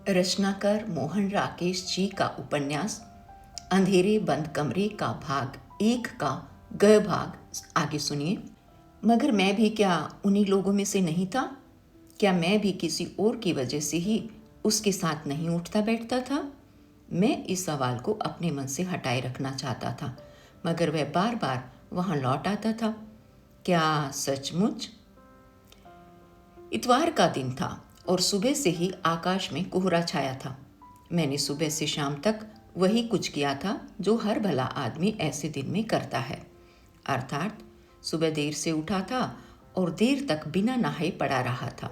रचनाकार मोहन राकेश जी का उपन्यास अंधेरे बंद कमरे का भाग 1 का ग भाग आगे सुनिए। मगर मैं भी क्या उन्हीं लोगों में से नहीं था? क्या मैं भी किसी और की वजह से ही उसके साथ नहीं उठता बैठता था? मैं इस सवाल को अपने मन से हटाए रखना चाहता था, मगर वह बार बार वहां लौट आता था। क्या सचमुच? इतवार का दिन था और सुबह से ही आकाश में कोहरा छाया था। मैंने सुबह से शाम तक वही कुछ किया था जो हर भला आदमी ऐसे दिन में करता है, अर्थात सुबह देर से उठा था और देर तक बिना नहाए पड़ा रहा था।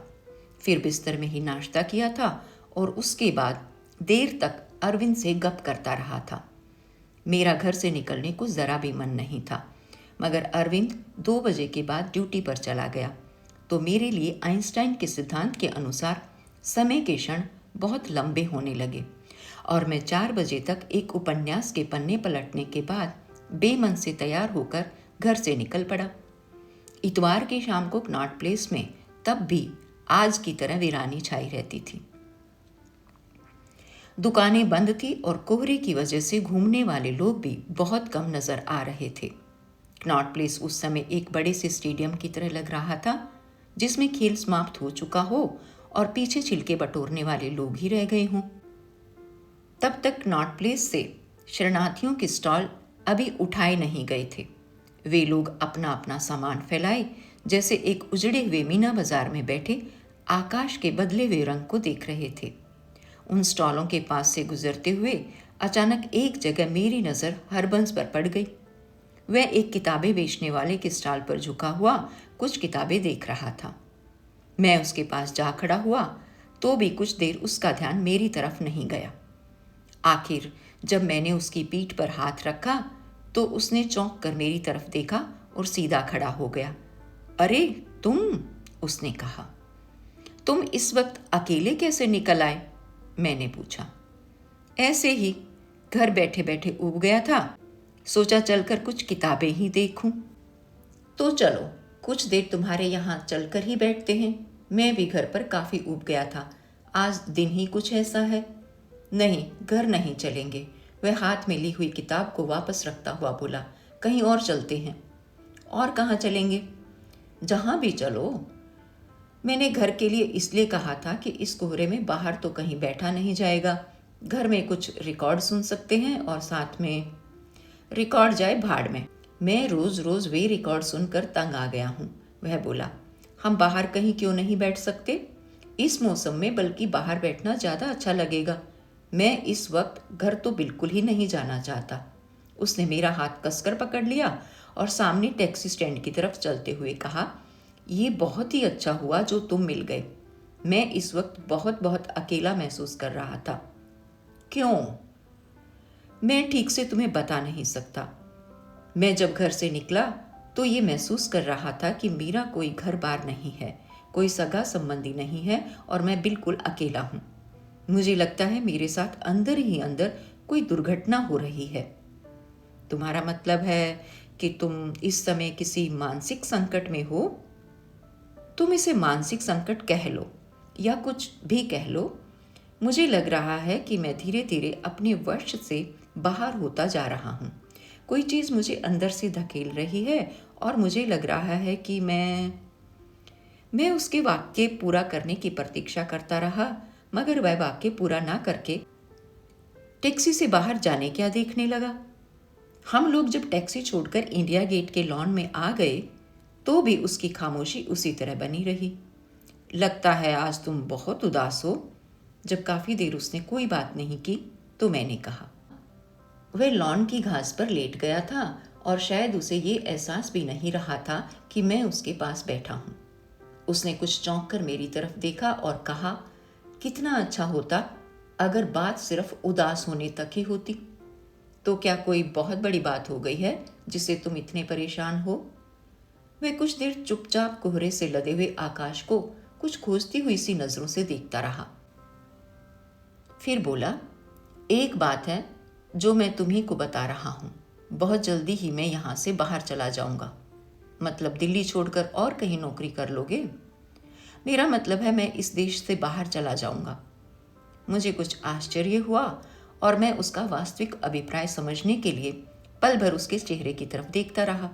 फिर बिस्तर में ही नाश्ता किया था और उसके बाद देर तक अरविंद से गप करता रहा था। मेरा घर से निकलने को जरा भी मन नहीं था, मगर अरविंद 2 बजे के बाद ड्यूटी पर चला गया, तो मेरे लिए आइंस्टाइन के सिद्धांत के अनुसार समय के क्षण बहुत लंबे होने लगे और मैं 4 बजे तक एक उपन्यास के पन्ने पलटने के बाद बेमन से तैयार होकर घर से निकल पड़ा। इतवार की शाम को कनॉट प्लेस में तब भी आज की तरह वीरानी छाई रहती थी। दुकानें बंद थी और कोहरे की वजह से घूमने वाले लोग भी बहुत कम नजर आ रहे थे। कनॉट प्लेस उस समय एक बड़े से स्टेडियम की तरह लग रहा था, जिसमें खेल समाप्त हो चुका हो और पीछे छिलके बटोरने वाले लोग ही रह गए हों। तब तक कनॉट प्लेस से शरणार्थियों के स्टॉल अभी उठाए नहीं गए थे। वे लोग अपना अपना सामान फैलाए जैसे एक उजड़े हुए मीना बाजार में बैठे आकाश के बदले हुए रंग को देख रहे थे। उन स्टॉलों के पास से गुजरते हुए अचानक एक जगह मेरी नज़र हरबंस पर पड़ गई। वह एक किताबें बेचने वाले के स्टॉल पर झुका हुआ कुछ किताबें देख रहा था। मैं उसके पास जा खड़ा हुआ तो भी कुछ देर उसका ध्यान मेरी तरफ नहीं गया। आखिर जब मैंने उसकी पीठ पर हाथ रखा तो उसने चौंक कर मेरी तरफ देखा और सीधा खड़ा हो गया। अरे तुम, उसने कहा। तुम इस वक्त अकेले कैसे निकल आए? मैंने पूछा। ऐसे ही, घर बैठे बैठे ऊब गया था, सोचा चलकर कुछ किताबें ही देखूं। तो चलो कुछ देर तुम्हारे यहाँ चलकर ही बैठते हैं। मैं भी घर पर काफी ऊब गया था, आज दिन ही कुछ ऐसा है। नहीं, घर नहीं चलेंगे, वह हाथ में ली हुई किताब को वापस रखता हुआ बोला। कहीं और चलते हैं। और कहाँ चलेंगे? जहाँ भी चलो। मैंने घर के लिए इसलिए कहा था कि इस कोहरे में बाहर तो कहीं बैठा नहीं जाएगा। घर में कुछ रिकॉर्ड सुन सकते हैं और साथ में रिकॉर्ड जाए भाड़ में। मैं रोज रोज वे रिकॉर्ड सुनकर तंग आ गया हूँ, वह बोला। हम बाहर कहीं क्यों नहीं बैठ सकते? इस मौसम में बल्कि बाहर बैठना ज़्यादा अच्छा लगेगा। मैं इस वक्त घर तो बिल्कुल ही नहीं जाना चाहता। उसने मेरा हाथ कसकर पकड़ लिया और सामने टैक्सी स्टैंड की तरफ चलते हुए कहा, ये बहुत ही अच्छा हुआ जो तुम मिल गए। मैं इस वक्त बहुत बहुत अकेला महसूस कर रहा था। क्यों? मैं ठीक से तुम्हें बता नहीं सकता। मैं जब घर से निकला तो ये महसूस कर रहा था कि मेरा कोई घर बार नहीं है, कोई सगा संबंधी नहीं है और मैं बिल्कुल अकेला हूँ। मुझे लगता है मेरे साथ अंदर ही अंदर कोई दुर्घटना हो रही है। तुम्हारा मतलब है कि तुम इस समय किसी मानसिक संकट में हो? तुम इसे मानसिक संकट कह लो या कुछ भी कह लो, मुझे लग रहा है कि मैं धीरे धीरे अपने वश से बाहर होता जा रहा हूँ। कोई चीज़ मुझे अंदर से धकेल रही है और मुझे लग रहा है कि मैं उसके वाक्य पूरा करने की प्रतीक्षा करता रहा, मगर वह वाक्य पूरा ना करके टैक्सी से बाहर जाने क्या देखने लगा। हम लोग जब टैक्सी छोड़कर इंडिया गेट के लॉन में आ गए तो भी उसकी खामोशी उसी तरह बनी रही। लगता है आज तुम बहुत उदास हो। जब काफ़ी देर उसने कोई बात नहीं की तो मैंने कहा। वह लॉन की घास पर लेट गया था और शायद उसे ये एहसास भी नहीं रहा था कि मैं उसके पास बैठा हूँ। उसने कुछ चौंक कर मेरी तरफ देखा और कहा, कितना अच्छा होता अगर बात सिर्फ उदास होने तक ही होती। तो क्या कोई बहुत बड़ी बात हो गई है जिससे तुम इतने परेशान हो? वह कुछ देर चुपचाप कोहरे से लदे हुए आकाश को कुछ खोजती हुई सी नजरों से देखता रहा। फिर बोला, एक बात है जो मैं तुम्ही को बता रहा हूँ। बहुत जल्दी ही मैं यहाँ से बाहर चला जाऊँगा। मतलब दिल्ली छोड़कर और कहीं नौकरी कर लोगे? मेरा मतलब है मैं इस देश से बाहर चला जाऊँगा। मुझे कुछ आश्चर्य हुआ और मैं उसका वास्तविक अभिप्राय समझने के लिए पल भर उसके चेहरे की तरफ देखता रहा।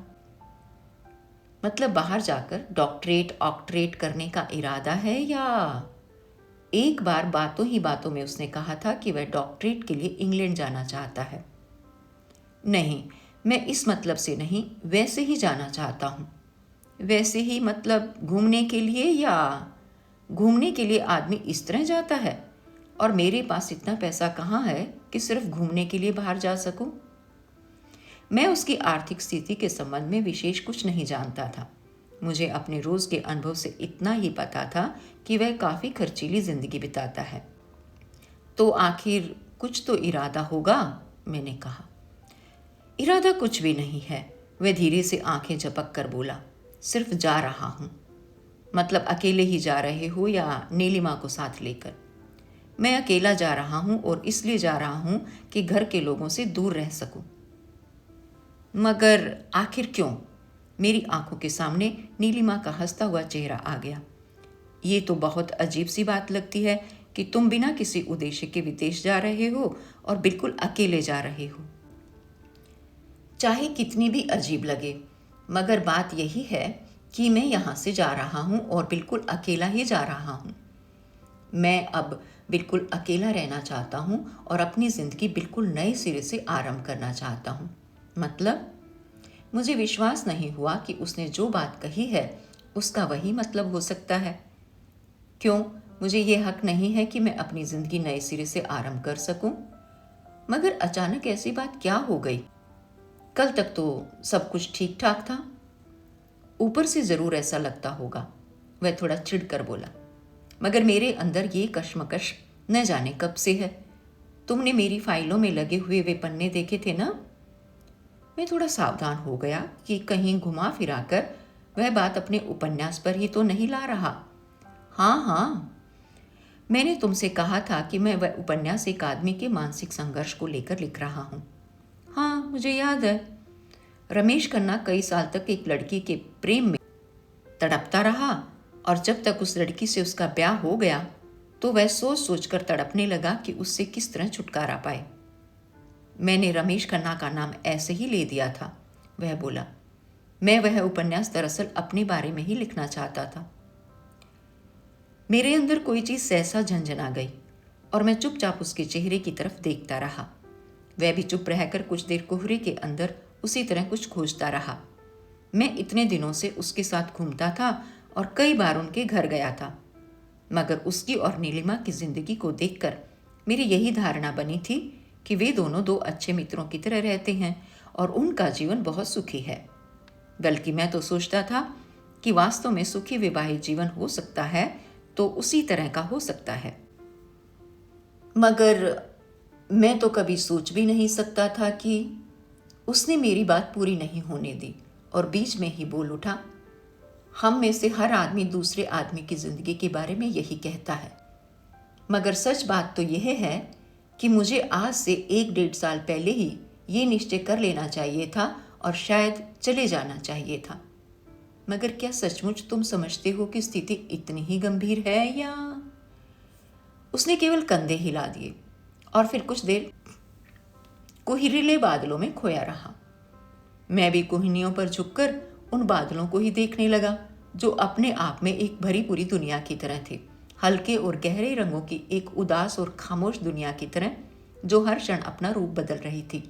मतलब बाहर जाकर डॉक्टरेट ऑक्टरेट करने का इरादा है, या एक बार बातों ही बातों में उसने कहा था कि वह डॉक्टरेट के लिए इंग्लैंड जाना चाहता है। नहीं, मैं इस मतलब से नहीं, वैसे ही जाना चाहता हूँ। वैसे ही मतलब घूमने के लिए, या घूमने के लिए आदमी इस तरह जाता है और मेरे पास इतना पैसा कहाँ है कि सिर्फ घूमने के लिए बाहर जा सकूं। मैं उसकी आर्थिक स्थिति के संबंध में विशेष कुछ नहीं जानता था। मुझे अपने रोज के अनुभव से इतना ही पता था कि वह काफी खर्चीली जिंदगी बिताता है। तो आखिर कुछ तो इरादा होगा, मैंने कहा। इरादा कुछ भी नहीं है, वह धीरे से आंखें झपक कर बोला। सिर्फ जा रहा हूं। मतलब अकेले ही जा रहे हो या नीलिमा को साथ लेकर? मैं अकेला जा रहा हूं और इसलिए जा रहा हूं कि घर के लोगों से दूर रह सकूं। मगर आखिर क्यों? मेरी आंखों के सामने नीलिमा का हंसता हुआ चेहरा आ गया। ये तो बहुत अजीब सी बात लगती है कि तुम बिना किसी उद्देश्य के विदेश जा रहे हो और बिल्कुल अकेले जा रहे हो। चाहे कितनी भी अजीब लगे, मगर बात यही है कि मैं यहाँ से जा रहा हूँ और बिल्कुल अकेला ही जा रहा हूँ। मैं अब बिल्कुल अकेला रहना चाहता हूँ और अपनी ज़िंदगी बिल्कुल नए सिरे से आरंभ करना चाहता हूँ। मतलब मुझे विश्वास नहीं हुआ कि उसने जो बात कही है उसका वही मतलब हो सकता है। क्यों, मुझे ये हक नहीं है कि मैं अपनी ज़िंदगी नए सिरे से आरंभ कर सकूं? मगर अचानक ऐसी बात क्या हो गई? कल तक तो सब कुछ ठीक ठाक था। ऊपर से ज़रूर ऐसा लगता होगा, वह थोड़ा चिढ़कर बोला। मगर मेरे अंदर ये कश्मकश न जाने कब से है। तुमने मेरी फाइलों में लगे हुए वे पन्ने देखे थे ना? मैं थोड़ा सावधान हो गया कि कहीं घुमा फिराकर वह बात अपने उपन्यास पर ही तो नहीं ला रहा। हाँ हाँ, मैंने तुमसे कहा था कि मैं वह उपन्यास एक आदमी के मानसिक संघर्ष को लेकर लिख रहा हूँ। हाँ, मुझे याद है। रमेश खन्ना कई साल तक एक लड़की के प्रेम में तड़पता रहा और जब तक उस लड़की से उसका ब्याह हो गया तो वह सोच सोच कर तड़पने लगा कि उससे किस तरह छुटकारा पाए। मैंने रमेश खन्ना का नाम ऐसे ही ले दिया था, वह बोला। मैं वह उपन्यास दरअसल अपने बारे में ही लिखना चाहता था। मेरे अंदर कोई चीज़ सहसा झंझना गई और मैं चुपचाप उसके चेहरे की तरफ देखता रहा। वह भी चुप रहकर कुछ देर कोहरे के अंदर उसी तरह कुछ खोजता रहा। मैं इतने दिनों से उसके साथ घूमता था और कई बार उनके घर गया था, मगर उसकी और नीलिमा की जिंदगी को देखकर मेरी यही धारणा बनी थी कि वे दोनों दो अच्छे मित्रों की तरह रहते हैं और उनका जीवन बहुत सुखी है। बल्कि मैं तो सोचता था कि वास्तव में सुखी वैवाहिक जीवन हो सकता है तो उसी तरह का हो सकता है। मगर मैं तो कभी सोच भी नहीं सकता था कि उसने मेरी बात पूरी नहीं होने दी और बीच में ही बोल उठा। हम में से हर आदमी दूसरे आदमी की जिंदगी के बारे में यही कहता है, मगर सच बात तो यह है कि मुझे आज से 1-1.5 साल पहले ही ये निश्चय कर लेना चाहिए था और शायद चले जाना चाहिए था। मगर क्या सचमुच तुम समझते हो कि स्थिति इतनी ही गंभीर है, या? उसने केवल कंधे हिला दिए और फिर कुछ देर कुहरीले बादलों में खोया रहा। मैं भी कोहिनियों पर झुककर उन बादलों को ही देखने लगा जो अपने आप में एक भरी पूरी दुनिया की तरह थे, हल्के और गहरे रंगों की एक उदास और खामोश दुनिया की तरह जो हर क्षण अपना रूप बदल रही थी,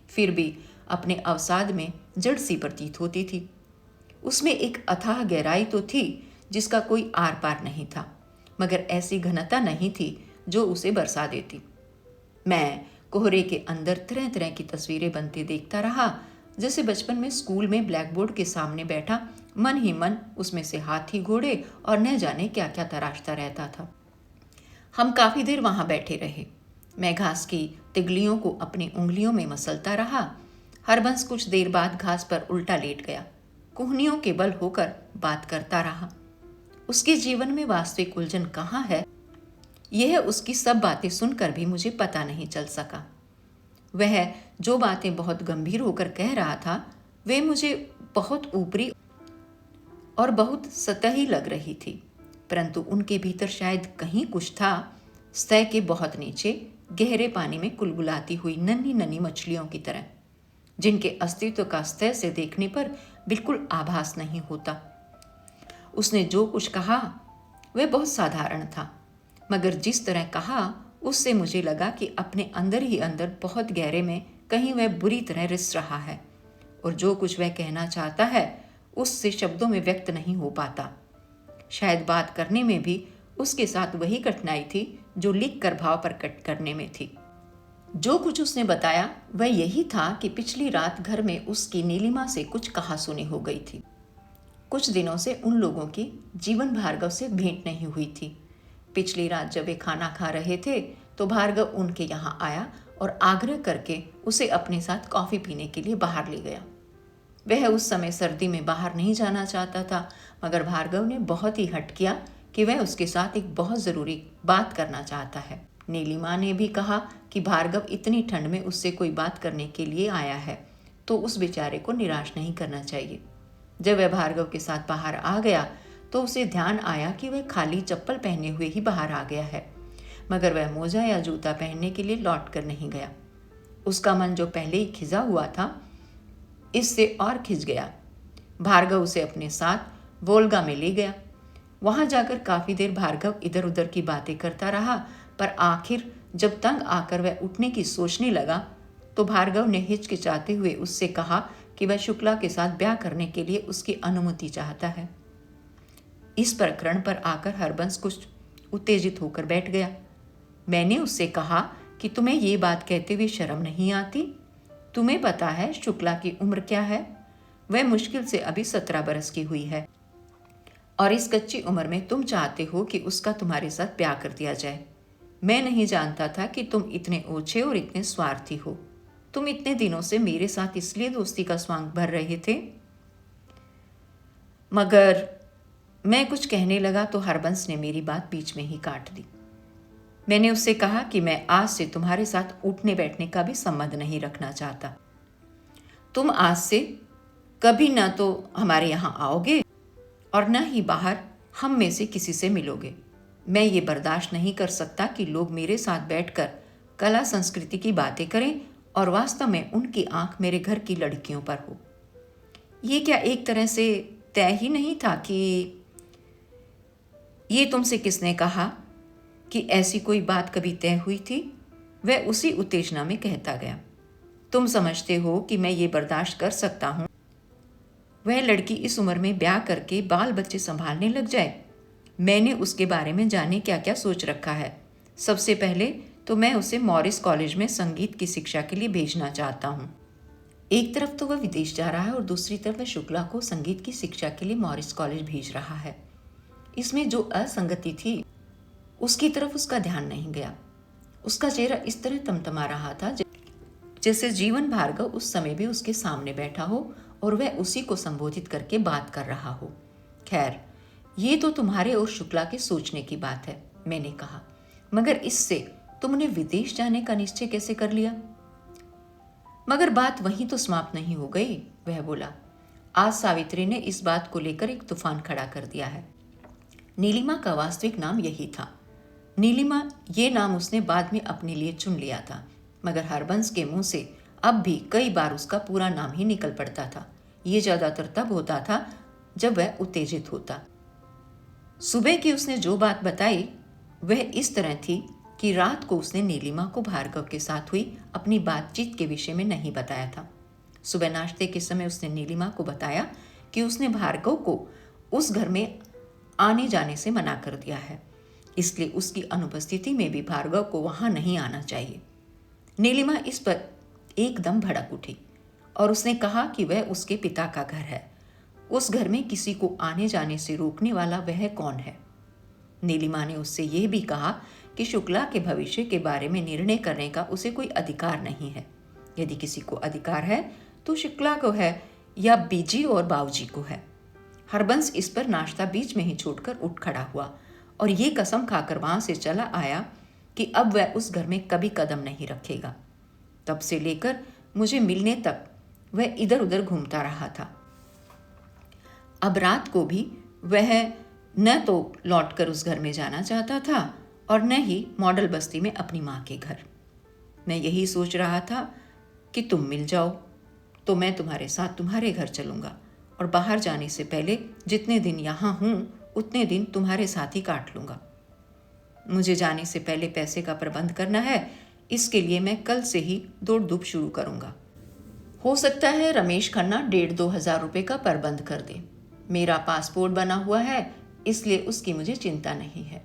फिर भी अपने अवसाद में जड़ सी प्रतीत होती थी। उसमें एक अथाह गहराई तो थी जिसका कोई आर पार नहीं था, मगर ऐसी घनता नहीं थी जो उसे बरसा देती। मैं कोहरे के अंदर तरह तरह की तस्वीरें बनते देखता रहा, जैसे बचपन में स्कूल में ब्लैक बोर्ड के सामने बैठा मन ही मन उसमें से हाथी घोड़े और न जाने क्या क्या तराशता रहता था। हम काफी देर वहां बैठे रहे। मैं घास की तिगलियों को अपनी उंगलियों में मसलता रहा। हरबंस कुछ देर बाद घास पर उल्टा लेट गया, कुहनियों के बल होकर बात करता रहा। उसके जीवन में वास्तविक उलझन कहाँ है, यह उसकी सब बातें सुनकर भी मुझे पता नहीं चल सका। वह जो बातें बहुत गंभीर होकर कह रहा था वे मुझे बहुत ऊपरी और बहुत सतही लग रही थी, परंतु उनके भीतर शायद कहीं कुछ था सतह के बहुत नीचे गहरे पानी में कुलबुलाती हुई नन्ही नन्ही मछलियों की तरह, जिनके अस्तित्व का सतह से देखने पर बिल्कुल आभास नहीं होता। उसने जो कुछ कहा वह बहुत साधारण था, मगर जिस तरह कहा उससे मुझे लगा कि अपने अंदर ही अंदर बहुत गहरे में कहीं वह बुरी तरह रिस रहा है, और जो कुछ वह कहना चाहता है उससे शब्दों में व्यक्त नहीं हो पाता। शायद बात करने में भी उसके साथ वही कठिनाई थी जो लिख कर भाव प्रकट करने में थी। जो कुछ उसने बताया वह यही था कि पिछली रात घर में उसकी नीलिमा से कुछ कहा सुनी हो गई थी। कुछ दिनों से उन लोगों की जीवन भार्गव से भेंट नहीं हुई थी। पिछली रात जब वे खाना खा रहे थे तो भार्गव उनके यहाँ आया और आग्रह करके उसे अपने साथ कॉफ़ी पीने के लिए बाहर ले गया। वह उस समय सर्दी में बाहर नहीं जाना चाहता था, मगर भार्गव ने बहुत ही हट किया कि वह उसके साथ एक बहुत ज़रूरी बात करना चाहता है। नीलिमा ने भी कहा कि भार्गव इतनी ठंड में उससे कोई बात करने के लिए आया है तो उस बेचारे को निराश नहीं करना चाहिए। जब वह भार्गव के साथ बाहर आ गया तो उसे ध्यान आया कि वह खाली चप्पल पहने हुए ही बाहर आ गया है, मगर वह मोजा या जूता पहनने के लिए लौट कर नहीं गया। उसका मन जो पहले ही खिंचा हुआ था इससे और खिंच गया। भार्गव उसे अपने साथ वोल्गा में ले गया। वहां जाकर काफी देर भार्गव इधर उधर की बातें करता रहा, पर आखिर जब तंग आकर वह उठने की सोचने लगा तो भार्गव ने हिचकिचाते हुए उससे कहा कि वह शुक्ला के साथ ब्याह करने के लिए उसकी अनुमति चाहता है। इस प्रकरण पर आकर हरबंस कुछ उत्तेजित होकर बैठ गया। मैंने उससे कहा कि तुम्हें ये बात कहते हुए शर्म नहीं आती? तुम्हें पता है शुक्ला की उम्र क्या है? वह मुश्किल से अभी 17 बरस की हुई है, और इस कच्ची उम्र में तुम चाहते हो कि उसका तुम्हारे साथ ब्याह कर दिया जाए। मैं नहीं जानता था कि तुम इतने ओछे और इतने स्वार्थी हो। तुम इतने दिनों से मेरे साथ इसलिए दोस्ती का स्वांग भर रहे थे। मगर मैं कुछ कहने लगा तो हरबंस ने मेरी बात बीच में ही काट दी। मैंने उससे कहा कि मैं आज से तुम्हारे साथ उठने बैठने का भी संबंध नहीं रखना चाहता। तुम आज से कभी ना तो हमारे यहाँ आओगे और न ही बाहर हम में से किसी से मिलोगे। मैं ये बर्दाश्त नहीं कर सकता कि लोग मेरे साथ बैठकर कला संस्कृति की बातें करें और वास्तव में उनकी आंख मेरे घर की लड़कियों पर हो। ये क्या एक तरह से तय ही नहीं था कि ये तुमसे किसने कहा कि ऐसी कोई बात कभी तय हुई थी? वह उसी उत्तेजना में कहता गया। तुम समझते हो कि मैं ये बर्दाश्त कर सकता हूँ वह लड़की इस उम्र में ब्याह करके बाल बच्चे संभालने लग जाए? मैंने उसके बारे में जाने क्या क्या सोच रखा है। सबसे पहले तो मैं उसे मॉरिस कॉलेज में संगीत की शिक्षा के लिए भेजना चाहता हूँ। एक तरफ तो वह विदेश जा रहा है और दूसरी तरफ वह शुक्ला को संगीत की शिक्षा के लिए मॉरिस कॉलेज भेज रहा है। इसमें जो असंगति थी उसकी तरफ उसका ध्यान नहीं गया। उसका चेहरा इस तरह तमतमा रहा था जैसे जीवन भार्गव उस समय भी उसके सामने बैठा हो और वह उसी को संबोधित करके बात कर रहा हो। खैर, ये तो तुम्हारे और शुक्ला के सोचने की बात है, मैंने कहा, मगर इससे तुमने विदेश जाने का निश्चय कैसे कर लिया? मगर बात वहीं तो समाप्त नहीं हो गई, वह बोला। आज सावित्री ने इस बात को लेकर एक तूफान खड़ा कर दिया है। नीलिमा का वास्तविक नाम यही था। नीलिमा ये नाम उसने बाद में अपने लिए चुन लिया था, मगर हरबंस के मुंह से अब भी कई बार उसका पूरा नाम ही निकल पड़ता था। ये ज्यादातर तब होता था जब वह उत्तेजित होता। सुबह की उसने जो बात बताई वह इस तरह थी कि रात को उसने नीलिमा को भार्गव के साथ हुई अपनी बातचीत के विषय में नहीं बताया था। सुबह नाश्ते के समय उसने नीलिमा को बताया कि उसने भार्गव को उस घर में आने जाने से मना कर दिया है, इसलिए उसकी अनुपस्थिति में भी भार्गव को वहां नहीं आना चाहिए। नीलिमा इस पर एकदम भड़क उठी और उसने कहा कि वह उसके पिता का घर है। उस घर में किसी को आने जाने से रोकने वाला वह कौन है? नीलिमा ने उससे यह भी कहा कि शुक्ला के भविष्य के बारे में निर्णय करने का उसे कोई अधिकार नहीं है। यदि किसी को अधिकार है तो शुक्ला को है या बीजी और बाबूजी को है। हरबंस इस पर नाश्ता बीच में ही छोड़कर उठ खड़ा हुआ और ये कसम खाकर वहां से चला आया कि अब वह उस घर में कभी कदम नहीं रखेगा। तब से लेकर मुझे मिलने तक वह इधर उधर घूमता रहा था। अब रात को भी वह न तो लौटकर उस घर में जाना चाहता था और न ही मॉडल बस्ती में अपनी माँ के घर। मैं यही सोच रहा था कि तुम मिल जाओ तो मैं तुम्हारे साथ तुम्हारे घर चलूँगा और बाहर जाने से पहले जितने दिन यहाँ हूँ उतने दिन तुम्हारे साथ ही काट लूँगा। मुझे जाने से पहले पैसे का प्रबंध करना है, इसके लिए मैं कल से ही दौड़ धूप शुरू करूँगा। हो सकता है रमेश खन्ना 1,500-2,000 रुपये का प्रबंध कर दे। मेरा पासपोर्ट बना हुआ है, इसलिए उसकी मुझे चिंता नहीं है।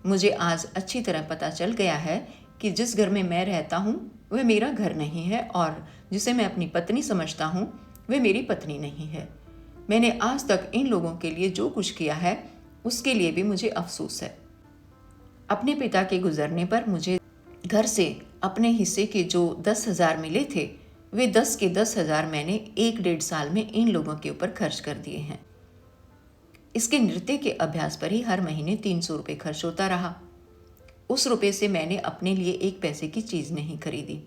मुझे आज अच्छी तरह पता चल गया है कि जिस घर में मैं रहता हूँ वह मेरा घर नहीं है और जिसे मैं अपनी पत्नी समझता हूँ वह मेरी पत्नी नहीं है। मैंने आज तक इन लोगों के लिए जो कुछ किया है उसके लिए भी मुझे अफसोस है। अपने पिता के गुजरने पर मुझे घर से अपने हिस्से के जो 10,000 मिले थे वे 10 के 10,000 मैंने 1-1.5 साल में इन लोगों के ऊपर खर्च कर दिए हैं। इसके नृत्य के अभ्यास पर ही हर महीने 300 रुपये खर्च होता रहा। उस रुपये से मैंने अपने लिए 1 पैसे की चीज़ नहीं खरीदी।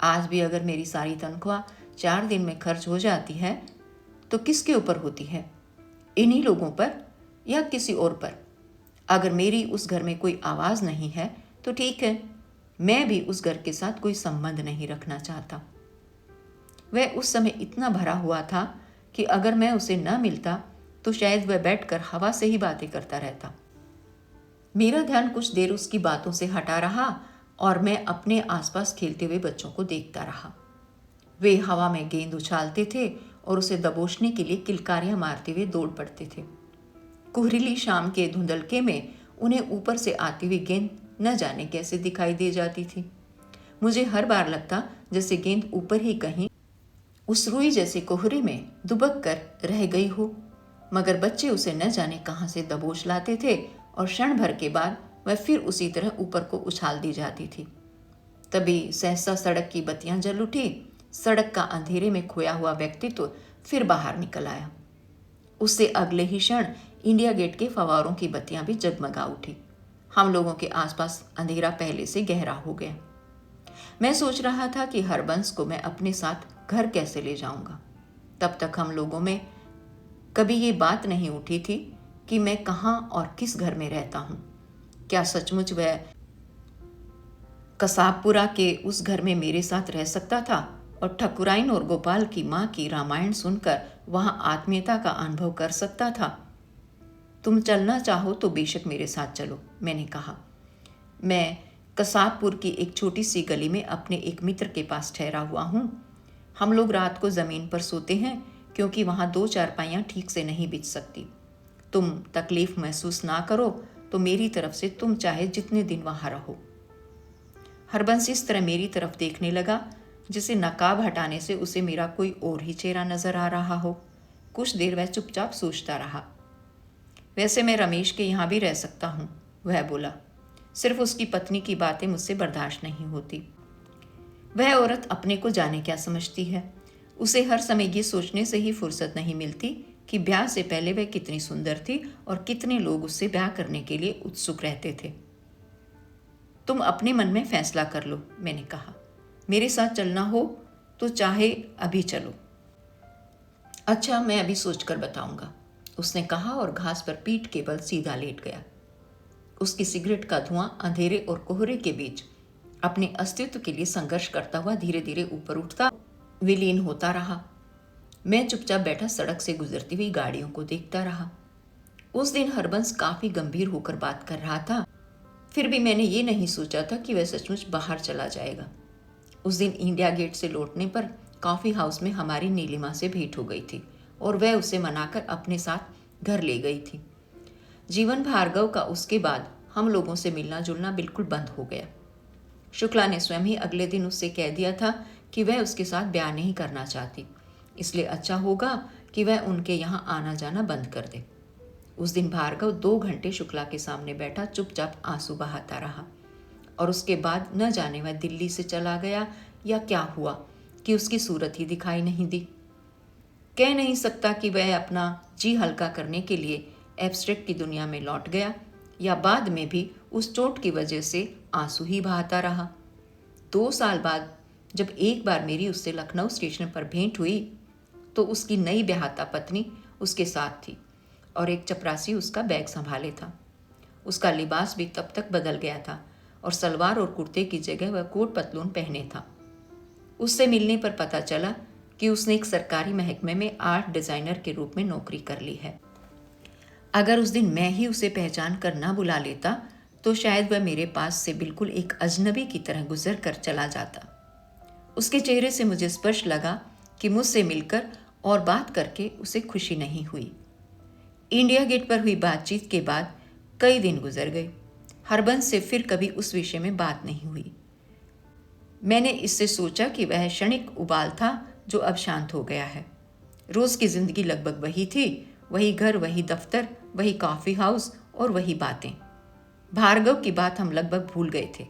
आज भी अगर मेरी सारी तनख्वाह 4 दिन में खर्च हो जाती है तो किसके ऊपर होती है? इन्हीं लोगों पर या किसी और पर? अगर मेरी उस घर में कोई आवाज़ नहीं है तो ठीक है, मैं भी उस घर के साथ कोई संबंध नहीं रखना चाहता। वह उस समय इतना भरा हुआ था कि अगर मैं उसे न मिलता तो शायद वह बैठकर हवा से ही बातें करता रहता। मेरा ध्यान कुछ देर उसकी बातों से हटा रहा और मैं अपने आसपास खेलते हुए बच्चों को देखता रहा। वे हवा में गेंद उछालते थे और उसे दबोचने के लिए किलकारियां मारते हुए दौड़ पड़ते थे। कुहरीली शाम के धुंधलके में उन्हें ऊपर से आती हुई गेंद न जाने कैसे दिखाई दे जाती थी। मुझे हर बार लगता जैसे गेंद ऊपर ही कहीं उस रुई जैसे कोहरे में दुबक कर रह गई हो, मगर बच्चे उसे न जाने कहां से दबोच लाते थे और क्षण भर के बाद वह फिर उसी तरह ऊपर को उछाल दी जाती थी। तभी सहसा सड़क की बत्तियां जल उठी। सड़क का अंधेरे में खोया हुआ व्यक्तित्व फिर बाहर निकल आया। उससे अगले ही क्षण इंडिया गेट के फवारों की बत्तियां भी जगमगा उठी। हम लोगों के आसपास अंधेरा पहले से गहरा हो गया। मैं सोच रहा था कि हरबंस को मैं अपने साथ घर कैसे ले जाऊंगा। तब तक हम लोगों में कभी ये बात नहीं उठी थी कि मैं कहाँ और किस घर में रहता हूँ। क्या सचमुच वह कसाबपुरा के उस घर में मेरे साथ रह सकता था और ठकुराइन और गोपाल की माँ की रामायण सुनकर वहाँ आत्मीयता का अनुभव कर सकता था? तुम चलना चाहो तो बेशक मेरे साथ चलो, मैंने कहा। मैं कसाबपुर की एक छोटी सी गली में अपने एक मित्र के पास ठहरा हुआ हूँ। हम लोग रात को ज़मीन पर सोते हैं क्योंकि वहाँ 2 चारपाइयाँ ठीक से नहीं बिछ सकती। तुम तकलीफ़ महसूस ना करो तो मेरी तरफ से तुम चाहे जितने दिन वहाँ रहो। हरबंस इस तरह मेरी तरफ देखने लगा जिसे नकाब हटाने से उसे मेरा कोई और ही चेहरा नजर आ रहा हो। कुछ देर वह चुपचाप सोचता रहा। वैसे मैं रमेश के यहाँ भी रह सकता हूँ, वह बोला। सिर्फ उसकी पत्नी की बातें मुझसे बर्दाश्त नहीं होती। वह औरत अपने को जाने क्या समझती है। उसे हर समय ये सोचने से ही फुर्सत नहीं मिलती कि ब्याह से पहले वह कितनी सुंदर थी और कितने लोग उससे ब्याह करने के लिए उत्सुक रहते थे। तुम अपने मन में फैसला कर लो, मैंने कहा। मेरे साथ चलना हो तो चाहे अभी चलो। अच्छा, मैं अभी सोचकर बताऊंगा, उसने कहा और घास पर पीठ के बल सीधा लेट गया। उसकी सिगरेट का धुआं अंधेरे और कोहरे के बीच अपने अस्तित्व के लिए संघर्ष करता हुआ धीरे धीरे ऊपर उठता विलीन होता रहा। मैं चुपचाप बैठा सड़क से गुजरती हुई गाड़ियों को देखता रहा। उस दिन हरबंस काफी गंभीर होकर बात कर रहा था। फिर भी मैंने ये नहीं सोचा था कि वह सचमुच बाहर चला जाएगा। उस दिन इंडिया गेट से लौटने पर कॉफी हाउस में हमारी नीलिमा से भेंट हो गई थी और वह उसे मनाकर अपने साथ घर ले गई थी। जीवन भार्गव का उसके बाद हम लोगों से मिलना जुलना बिल्कुल बंद हो गया। शुक्ला ने स्वयं ही अगले दिन उससे कह दिया था कि वह उसके साथ ब्याह नहीं करना चाहती, इसलिए अच्छा होगा कि वह उनके यहाँ आना जाना बंद कर दे। उस दिन भार्गव 2 घंटे शुक्ला के सामने बैठा चुपचाप आंसू बहाता रहा और उसके बाद न जाने वह दिल्ली से चला गया या क्या हुआ कि उसकी सूरत ही दिखाई नहीं दी। कह नहीं सकता कि वह अपना जी हल्का करने के लिए एब्स्ट्रैक्ट की दुनिया में लौट गया या बाद में भी उस चोट की वजह से आंसू ही बहाता रहा। 2 साल बाद जब एक बार मेरी उससे लखनऊ स्टेशन पर भेंट हुई तो उसकी नई ब्याहता पत्नी उसके साथ थी और एक चपरासी उसका बैग संभाले था। उसका लिबास भी तब तक बदल गया था और सलवार और कुर्ते की जगह वह कोट पतलून पहने था। उससे मिलने पर पता चला कि उसने एक सरकारी महकमे में आर्ट डिज़ाइनर के रूप में नौकरी कर ली है। अगर उस दिन मैं ही उसे पहचान कर ना बुला लेता तो शायद वह मेरे पास से बिल्कुल एक अजनबी की तरह गुजर कर चला जाता। उसके चेहरे से मुझे स्पष्ट लगा कि मुझसे मिलकर और बात करके उसे खुशी नहीं हुई। इंडिया गेट पर हुई बातचीत के बाद कई दिन गुजर गए। हरबंस से फिर कभी उस विषय में बात नहीं हुई। मैंने इससे सोचा कि वह क्षणिक उबाल था जो अब शांत हो गया है। रोज़ की जिंदगी लगभग वही थी, वही घर, वही दफ्तर, वही कॉफ़ी हाउस और वही बातें। भार्गव की बात हम लगभग भूल गए थे।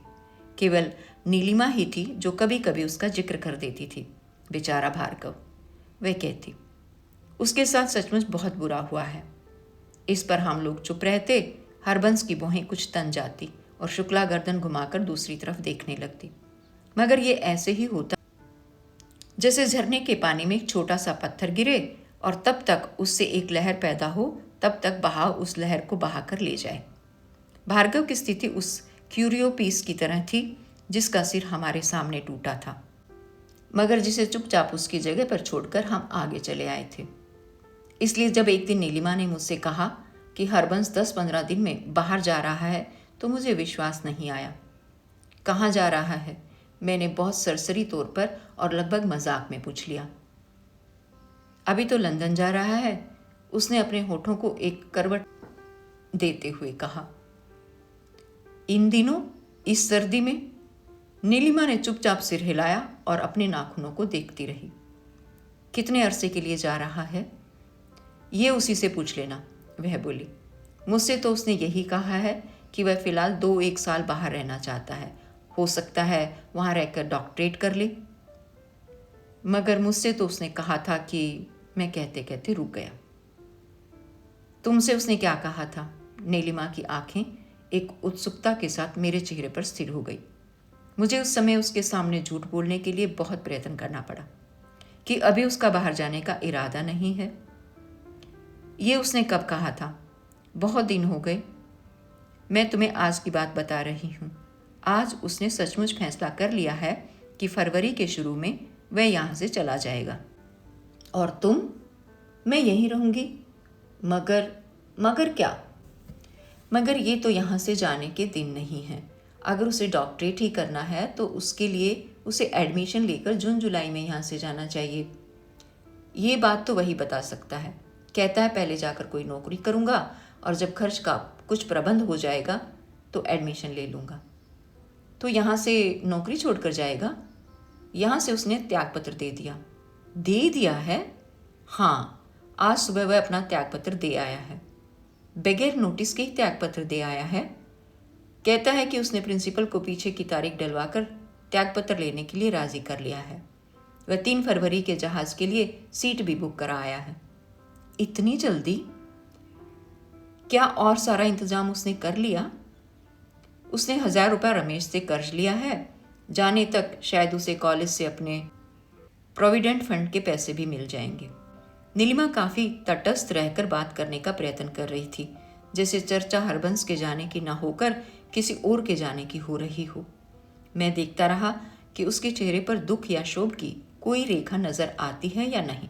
केवल नीलिमा ही थी जो कभी कभी उसका जिक्र कर देती थी। बेचारा भार्गव, वह कहती, उसके साथ सचमुच बहुत बुरा हुआ है। इस पर हम लोग चुप रहते। हरबंस की भौहें कुछ तन जाती और शुक्ला गर्दन घुमाकर दूसरी तरफ देखने लगती। मगर ये ऐसे ही होता जैसे झरने के पानी में एक छोटा सा पत्थर गिरे और तब तक उससे एक लहर पैदा हो, तब तक बहाव उस लहर को बहाकर ले जाए। भार्गव की स्थिति उस क्यूरियो पीस की तरह थी जिसका सिर हमारे सामने टूटा था, मगर जिसे चुपचाप उसकी जगह पर छोड़कर हम आगे चले आए थे। इसलिए जब एक दिन नीलिमा ने मुझसे कहा कि हरबंस 10-15 दिन में बाहर जा रहा है तो मुझे विश्वास नहीं आया। कहाँ जा रहा है? मैंने बहुत सरसरी तौर पर और लगभग मजाक में पूछ लिया। अभी तो लंदन जा रहा है, उसने अपने होठों को एक करवट देते हुए कहा। इन दिनों, इस सर्दी में? नीलिमा ने चुपचाप सिर हिलाया और अपने नाखूनों को देखती रही। कितने अरसे के लिए जा रहा है? ये उसी से पूछ लेना, वह बोली। मुझसे तो उसने यही कहा है कि वह फिलहाल 2-1 साल बाहर रहना चाहता है। हो सकता है वहाँ रहकर डॉक्टरेट कर ले। मगर मुझसे तो उसने कहा था कि, मैं कहते कहते रुक गया। तुमसे उसने क्या कहा था? नीलिमा की आंखें एक उत्सुकता के साथ मेरे चेहरे पर स्थिर हो गई। मुझे उस समय उसके सामने झूठ बोलने के लिए बहुत प्रयत्न करना पड़ा कि अभी उसका बाहर जाने का इरादा नहीं है। ये उसने कब कहा था? बहुत दिन हो गए। मैं तुम्हें आज की बात बता रही हूँ। आज उसने सचमुच फैसला कर लिया है कि फरवरी के शुरू में वह यहाँ से चला जाएगा। और तुम? मैं यहीं रहूँगी। मगर क्या? मगर ये तो यहाँ से जाने के दिन नहीं हैं। अगर उसे डॉक्टरेट ही करना है तो उसके लिए उसे एडमिशन लेकर जून-जुलाई में यहाँ से जाना चाहिए। ये बात तो वही बता सकता है। कहता है पहले जाकर कोई नौकरी करूँगा और जब खर्च का कुछ प्रबंध हो जाएगा तो एडमिशन ले लूँगा। तो यहाँ से नौकरी छोड़कर जाएगा? यहाँ से उसने त्यागपत्र दे दिया है? हाँ, आज सुबह वह अपना त्यागपत्र दे आया है। बगैर नोटिस के ही त्यागपत्र दे आया है। कहता है कि उसने प्रिंसिपल को पीछे की तारीख डलवाकर त्यागपत्र लेने के लिए राजी कर लिया है। वह 3 फरवरी के जहाज के लिए सीट भी बुक करा आया है। इतनी जल्दी? क्या और सारा इंतजाम उसने कर लिया? उसने 1000 रुपये रमेश से कर्ज लिया है। जाने तक शायद उसे कॉलेज से अपने प्रोविडेंट फंड के पैसे भी मिल जाएंगे। नीलिमा काफ़ी तटस्थ रहकर बात करने का प्रयत्न कर रही थी, जैसे चर्चा हरबंस के जाने की न होकर किसी और के जाने की हो रही हो। मैं देखता रहा कि उसके चेहरे पर दुख या शोक की कोई रेखा नजर आती है या नहीं,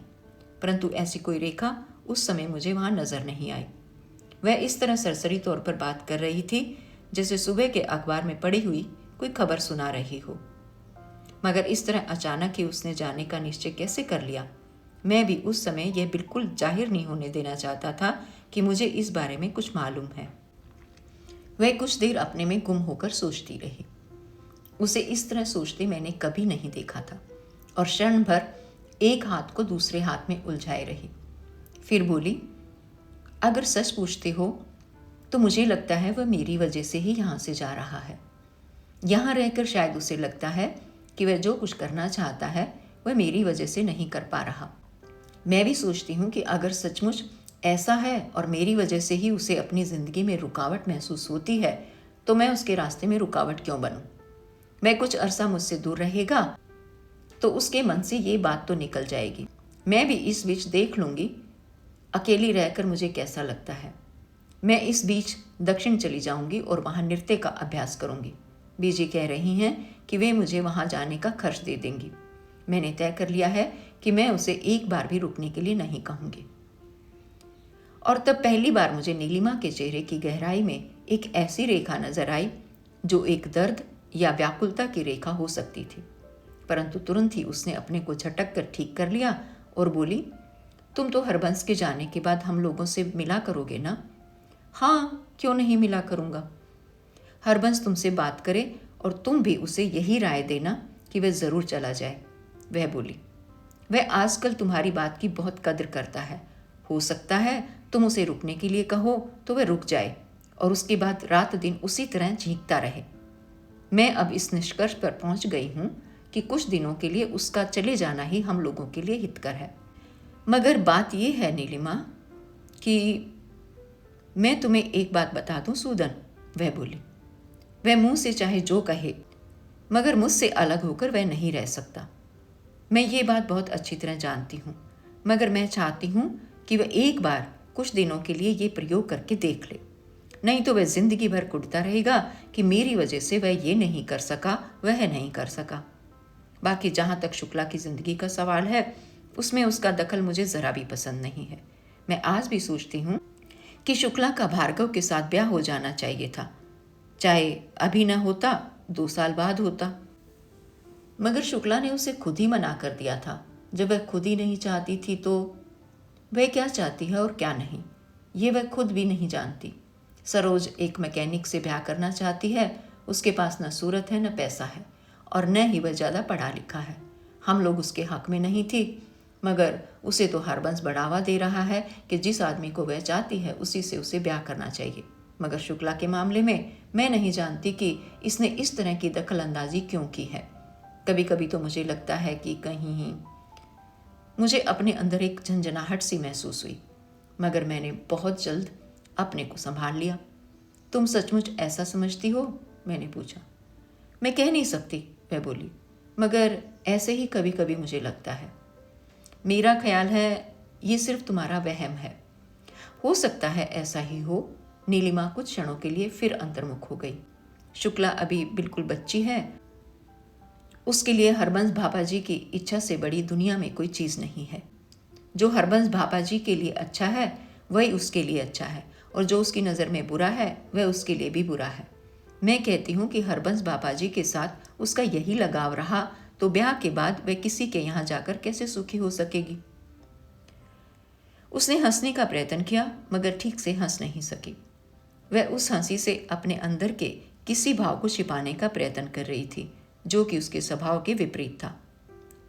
परंतु ऐसी कोई रेखा उस समय मुझे वहाँ नजर नहीं आई। वह इस तरह सरसरी तौर पर बात कर रही थी जैसे सुबह के अखबार में पड़ी हुई कोई खबर सुना रही हो। मगर इस तरह अचानक ही उसने जाने का निश्चय कैसे कर लिया? मैं भी उस समय यह बिल्कुल जाहिर नहीं होने देना चाहता था कि मुझे इस बारे में कुछ मालूम है। वह कुछ देर अपने में गुम होकर सोचती रही। उसे इस तरह सोचते मैंने कभी नहीं देखा था और क्षण भर एक हाथ को दूसरे हाथ में उलझाए रही। फिर बोली, अगर सच पूछते हो तो मुझे लगता है वह मेरी वजह से ही यहाँ से जा रहा है। यहाँ रहकर शायद उसे लगता है कि वह जो कुछ करना चाहता है वह मेरी वजह से नहीं कर पा रहा। मैं भी सोचती हूँ कि अगर सचमुच ऐसा है और मेरी वजह से ही उसे अपनी ज़िंदगी में रुकावट महसूस होती है तो मैं उसके रास्ते में रुकावट क्यों बनूं? मैं कुछ अरसा मुझसे दूर रहेगा तो उसके मन से ये बात तो निकल जाएगी। मैं भी इस बीच देख लूँगी अकेली रहकर मुझे कैसा लगता है। मैं इस बीच दक्षिण चली जाऊंगी और वहाँ नृत्य का अभ्यास करूंगी। बीजी कह रही हैं कि वे मुझे वहाँ जाने का खर्च दे देंगी। मैंने तय कर लिया है कि मैं उसे एक बार भी रुकने के लिए नहीं कहूँगी। और तब पहली बार मुझे नीलिमा के चेहरे की गहराई में एक ऐसी रेखा नजर आई जो एक दर्द या व्याकुलता की रेखा हो सकती थी, परंतु तुरंत ही उसने अपने को झटक कर ठीक कर लिया और बोली, तुम तो हरबंस के जाने के बाद हम लोगों से मिला करोगे ना? हाँ, क्यों नहीं मिला करूँगा। हरबंस तुमसे बात करे और तुम भी उसे यही राय देना कि वह ज़रूर चला जाए। वह बोली, वह आजकल तुम्हारी बात की बहुत कद्र करता है। हो सकता है तुम उसे रुकने के लिए कहो तो वह रुक जाए और उसके बाद रात दिन उसी तरह झींकता रहे। मैं अब इस निष्कर्ष पर पहुंच गई हूं कि कुछ दिनों के लिए उसका चले जाना ही हम लोगों के लिए हितकर है। मगर बात यह है नीलिमा कि मैं तुम्हें एक बात बता दूं सूदन, वह बोली। वह मुंह से चाहे जो कहे, मगर मुझसे अलग होकर वह नहीं रह सकता। मैं ये बात बहुत अच्छी तरह जानती हूँ, मगर मैं चाहती हूँ कि वह एक बार कुछ दिनों के लिए ये प्रयोग करके देख ले, नहीं तो वह जिंदगी भर कुढ़ता रहेगा कि मेरी वजह से वह ये नहीं कर सका, वह नहीं कर सका। बाकी जहाँ तक शुक्ला की जिंदगी का सवाल है, उसमें उसका दखल मुझे ज़रा भी पसंद नहीं है। मैं आज भी सोचती हूँ कि शुक्ला का भार्गव के साथ ब्याह हो जाना चाहिए था, चाहे अभी न होता 2 साल बाद होता। मगर शुक्ला ने उसे खुद ही मना कर दिया था। जब वह खुद ही नहीं चाहती थी तो वह क्या चाहती है और क्या नहीं, ये वह खुद भी नहीं जानती। सरोज एक मैकेनिक से ब्याह करना चाहती है। उसके पास न सूरत है, न पैसा है, और न ही वह ज़्यादा पढ़ा लिखा है। हम लोग उसके हक में नहीं थी, मगर उसे तो हरबंस बढ़ावा दे रहा है कि जिस आदमी को वह चाहती है उसी से उसे ब्याह करना चाहिए। मगर शुक्ला के मामले में मैं नहीं जानती कि इसने इस तरह की दखल अंदाजी क्यों की है। कभी कभी तो मुझे लगता है कि कहीं मुझे अपने अंदर एक झंझनाहट सी महसूस हुई, मगर मैंने बहुत जल्द अपने को संभाल लिया। तुम सचमुच ऐसा समझती हो? मैंने पूछा। मैं कह नहीं सकती, वह बोली, मगर ऐसे ही कभी कभी मुझे लगता है। मेरा ख्याल है ये सिर्फ तुम्हारा वहम है। हो सकता है ऐसा ही हो। नीलिमा कुछ क्षणों के लिए फिर अंतर्मुख हो गई। शुक्ला अभी बिल्कुल बच्ची है। उसके लिए हरबंस भापाजी की इच्छा से बड़ी दुनिया में कोई चीज़ नहीं है। जो हरबंस भापाजी के लिए अच्छा है वही उसके लिए अच्छा है, और जो उसकी नज़र में बुरा है वह उसके लिए भी बुरा है। मैं कहती हूँ कि हरबंस भापाजी के साथ उसका यही लगाव रहा तो ब्याह के बाद वह किसी के यहाँ जाकर कैसे सुखी हो सकेगी। उसने हंसने का प्रयत्न किया, मगर ठीक से हंस नहीं सकी। वह उस हंसी से अपने अंदर के किसी भाव को छिपाने का प्रयत्न कर रही थी जो कि उसके स्वभाव के विपरीत था।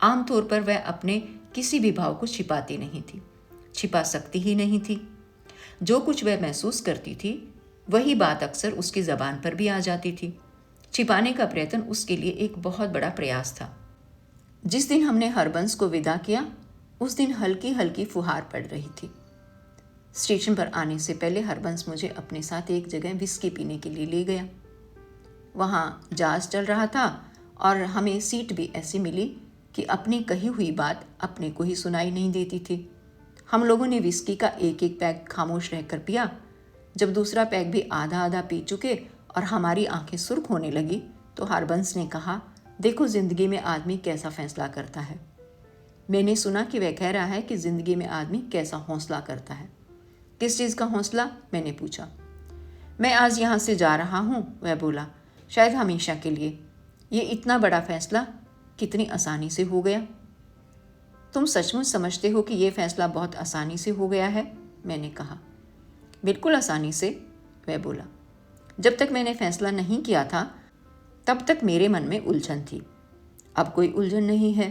आमतौर पर वह अपने किसी भी भाव को छिपाती नहीं थी, छिपा सकती ही नहीं थी। जो कुछ वह महसूस करती थी वही बात अक्सर उसकी ज़बान पर भी आ जाती थी। छिपाने का प्रयत्न उसके लिए एक बहुत बड़ा प्रयास था। जिस दिन हमने हरबंस को विदा किया उस दिन हल्की हल्की फुहार पड़ रही थी। स्टेशन पर आने से पहले हरबंस मुझे अपने साथ एक जगह विस्की पीने के लिए ले गया। वहाँ जहाज चल रहा था और हमें सीट भी ऐसी मिली कि अपनी कही हुई बात अपने को ही सुनाई नहीं देती थी। हम लोगों ने विस्की का एक एक पैक खामोश रहकर पिया। जब दूसरा पैक भी आधा आधा पी चुके और हमारी आंखें सुर्ख होने लगी तो हरबंस ने कहा, देखो जिंदगी में आदमी कैसा फैसला करता है। मैंने सुना कि वह कह रहा है कि जिंदगी में आदमी कैसा हौसला करता है। किस चीज़ का हौसला? मैंने पूछा। मैं आज यहाँ से जा रहा हूँ, वह बोला, शायद हमेशा के लिए। ये इतना बड़ा फैसला कितनी आसानी से हो गया। तुम सचमुच समझते हो कि यह फैसला बहुत आसानी से हो गया है? मैंने कहा। बिल्कुल आसानी से, वह बोला। जब तक मैंने फैसला नहीं किया था तब तक मेरे मन में उलझन थी। अब कोई उलझन नहीं है।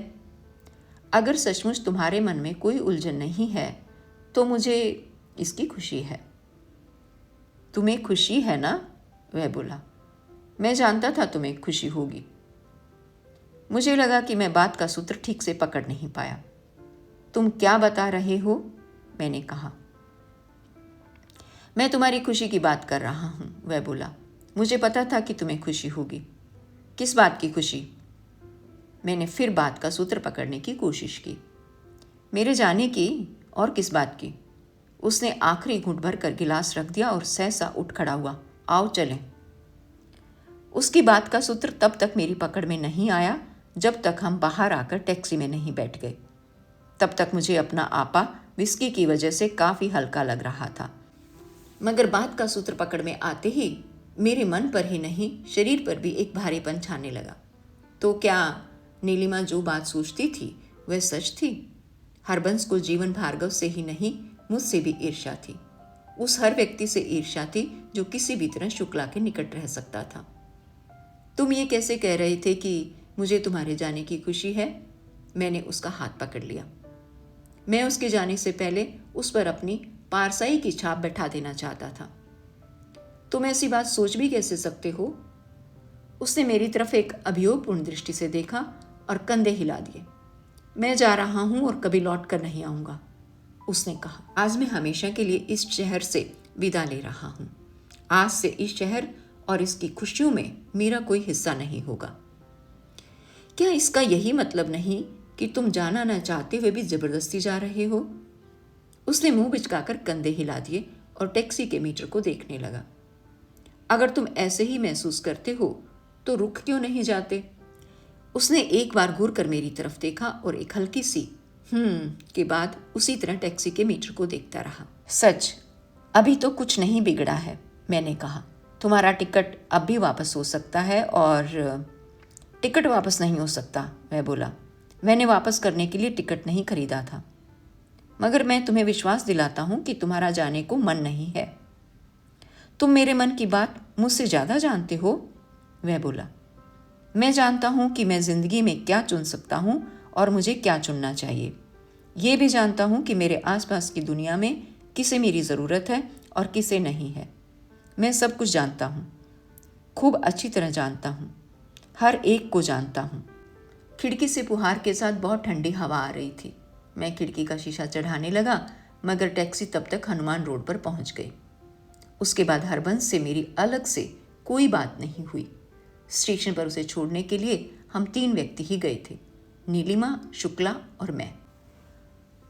अगर सचमुच तुम्हारे मन में कोई उलझन नहीं है तो मुझे इसकी खुशी है। तुम्हें खुशी है ना? वह बोला। मैं जानता था तुम्हें खुशी होगी। मुझे लगा कि मैं बात का सूत्र ठीक से पकड़ नहीं पाया। तुम क्या बता रहे हो? मैंने कहा। मैं तुम्हारी खुशी की बात कर रहा हूँ, वह बोला। मुझे पता था कि तुम्हें खुशी होगी। किस बात की खुशी? मैंने फिर बात का सूत्र पकड़ने की कोशिश की। मेरे जाने की। और किस बात की? उसने आखिरी घूंट भर कर गिलास रख दिया और सहसा उठ खड़ा हुआ। आओ चलें। उसकी बात का सूत्र तब तक मेरी पकड़ में नहीं आया जब तक हम बाहर आकर टैक्सी में नहीं बैठ गए। तब तक मुझे अपना आपा विस्की की वजह से काफ़ी हल्का लग रहा था, मगर बात का सूत्र पकड़ में आते ही मेरे मन पर ही नहीं शरीर पर भी एक भारीपन छाने लगा। तो क्या नीलिमा जो बात सोचती थी वह सच थी? हरबंस को जीवन भार्गव से ही नहीं मुझसे भी ईर्ष्या थी। उस हर व्यक्ति से ईर्ष्या थी जो किसी भी तरह शुक्ला के निकट रह सकता था। तुम ये कैसे कह रहे थे कि मुझे तुम्हारे जाने की खुशी है? मैंने उसका हाथ पकड़ लिया। मैं उसके जाने से पहले उस पर अपनी पारसाई की छाप बैठा देना चाहता था। तुम ऐसी बात सोच भी कैसे सकते हो? उसने मेरी तरफ एक अभियोगपूर्ण दृष्टि से देखा और कंधे हिला दिए। मैं जा रहा हूं और कभी लौट कर नहीं आऊंगा, उसने कहा। आज मैं हमेशा के लिए इस शहर से विदा ले रहा हूं। आज से इस शहर और इसकी खुशियों में मेरा कोई हिस्सा नहीं होगा। क्या इसका यही मतलब नहीं कि तुम जाना न चाहते हुए भी जबरदस्ती जा रहे हो? उसने मुंह बिचकाकर कंधे हिला दिए और टैक्सी के मीटर को देखने लगा। अगर तुम ऐसे ही महसूस करते हो तो रुक क्यों नहीं जाते? उसने एक बार घूर कर मेरी तरफ देखा और एक हल्की सी के बाद उसी तरह टैक्सी के मीटर को देखता रहा। सच, अभी तो कुछ नहीं बिगड़ा है, मैंने कहा। तुम्हारा टिकट अब भी वापस हो सकता है। और टिकट वापस नहीं हो सकता, वह बोला। मैंने वापस करने के लिए टिकट नहीं खरीदा था, मगर मैं तुम्हें विश्वास दिलाता हूं कि तुम्हारा जाने को मन नहीं है। तुम मेरे मन की बात मुझसे ज़्यादा जानते हो, वह बोला। मैं जानता हूं कि मैं जिंदगी में क्या चुन सकता हूं और मुझे क्या चुनना चाहिए। ये भी जानता हूं कि मेरे आसपास की दुनिया में किसे मेरी ज़रूरत है और किसे नहीं है। मैं सब कुछ जानता हूं, खूब अच्छी तरह जानता हूं, हर एक को जानता हूं। खिड़की से फुहार के साथ बहुत ठंडी हवा आ रही थी। मैं खिड़की का शीशा चढ़ाने लगा, मगर टैक्सी तब तक हनुमान रोड पर पहुंच गई। उसके बाद हरबंस से मेरी अलग से कोई बात नहीं हुई। स्टेशन पर उसे छोड़ने के लिए हम 3 व्यक्ति ही गए थे, नीलिमा, शुक्ला और मैं।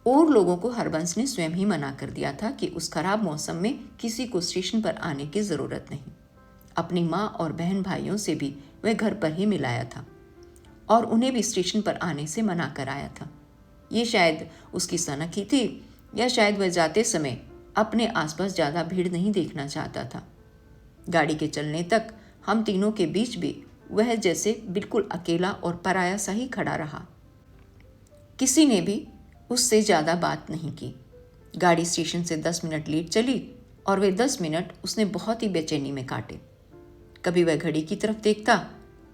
और लोगों को हरबंस ने स्वयं ही मना कर दिया था कि उस खराब मौसम में किसी को स्टेशन पर आने की ज़रूरत नहीं। अपनी माँ और बहन भाइयों से भी वह घर पर ही मिलाया था और उन्हें भी स्टेशन पर आने से मना कर आया था। ये शायद उसकी सनक ही थी, या शायद वह जाते समय अपने आसपास ज़्यादा भीड़ नहीं देखना चाहता था। गाड़ी के चलने तक हम तीनों के बीच भी वह जैसे बिल्कुल अकेला और पराया सा ही खड़ा रहा। किसी ने भी उससे ज़्यादा बात नहीं की। गाड़ी स्टेशन से 10 मिनट लेट चली और वे 10 मिनट उसने बहुत ही बेचैनी में काटे। कभी वह घड़ी की तरफ देखता,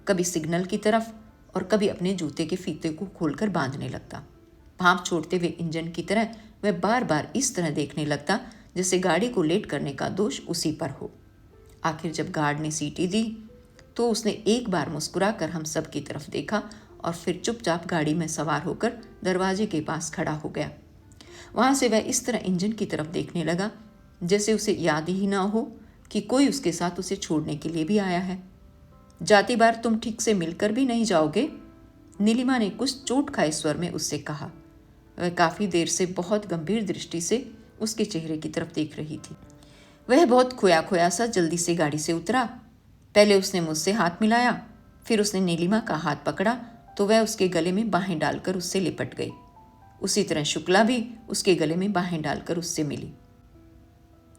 कभी सिग्नल की तरफ, और कभी अपने जूते के फीते को खोलकर बांधने लगता। भाप छोड़ते हुए इंजन की तरह वह बार बार इस तरह देखने लगता जैसे गाड़ी को लेट करने का दोष उसी पर हो। आखिर जब गार्ड ने सीटी दी तो उसने एक बार मुस्कुरा कर हम सब की तरफ देखा और फिर चुपचाप गाड़ी में सवार होकर दरवाजे के पास खड़ा हो गया। वहाँ से वह इस तरह इंजन की तरफ देखने लगा जैसे उसे याद ही ना हो कि कोई उसके साथ उसे छोड़ने के लिए भी आया है। जाती बार तुम ठीक से मिलकर भी नहीं जाओगे? नीलिमा ने कुछ चोट खाए स्वर में उससे कहा। वह काफ़ी देर से बहुत गंभीर दृष्टि से उसके चेहरे की तरफ देख रही थी। वह बहुत खोया खोया सा जल्दी से गाड़ी से उतरा। पहले उसने मुझसे हाथ मिलाया, फिर उसने नीलिमा का हाथ पकड़ा तो वह उसके गले में बाहें डालकर उससे लिपट गई। उसी तरह शुक्ला भी उसके गले में बाहें डालकर उससे मिली।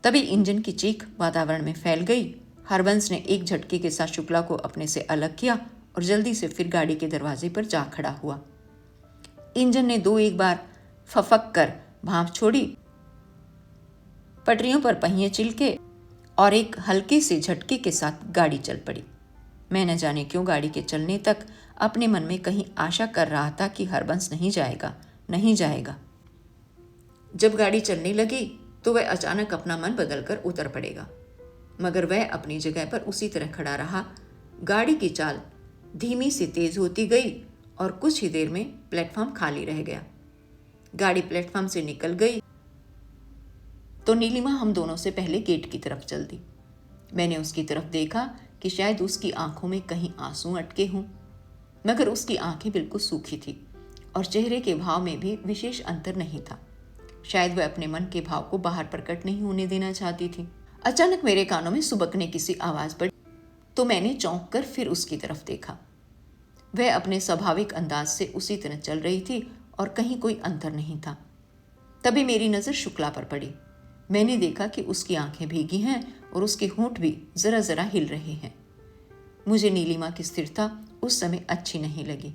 तभी इंजन की चीख वातावरण में फैल गई। हरबंस ने एक झटके के साथ शुक्ला को अपने से अलग किया और जल्दी से फिर गाड़ी के दरवाजे पर जा खड़ा हुआ। इंजन ने 2-1 बार फफक कर भाप छोड़ी, पटरियों पर पहिए चिलके और एक हल्के से झटके के साथ गाड़ी चल पड़ी। मैं न जाने क्यों गाड़ी के चलने तक अपने मन में कहीं आशा कर रहा था कि हरबंस नहीं जाएगा, नहीं जाएगा। जब गाड़ी चलने लगी तो वह अचानक अपना मन बदलकर उतर पड़ेगा, मगर वह अपनी जगह पर उसी तरह खड़ा रहा। गाड़ी की चाल धीमी सी तेज होती गई और कुछ ही देर में प्लेटफॉर्म खाली रह गया। गाड़ी प्लेटफॉर्म से निकल गई तो नीलिमा हम दोनों से पहले गेट की तरफ चल दी। मैंने उसकी तरफ देखा कि शायद उसकी आंखों में कहीं आंसू अटके हों, मगर उसकी आंखें बिल्कुल सूखी थी और चेहरे के भाव में भी विशेष अंतर नहीं था। शायद वह अपने मन के भाव को बाहर प्रकट नहीं होने देना चाहती थी। अचानक मेरे कानों में सुबकने की सी आवाज पड़ी तो मैंने चौंक कर फिर उसकी तरफ देखा। वह अपने स्वाभाविक अंदाज से उसी तरह चल रही थी और कहीं कोई अंतर नहीं था। तभी मेरी नज़र शुक्ला पर पड़ी। मैंने देखा कि उसकी आंखें भीगी हैं और उसके होंठ भी जरा जरा हिल रहे हैं। मुझे नीलिमा की स्थिरता उस समय अच्छी नहीं लगी।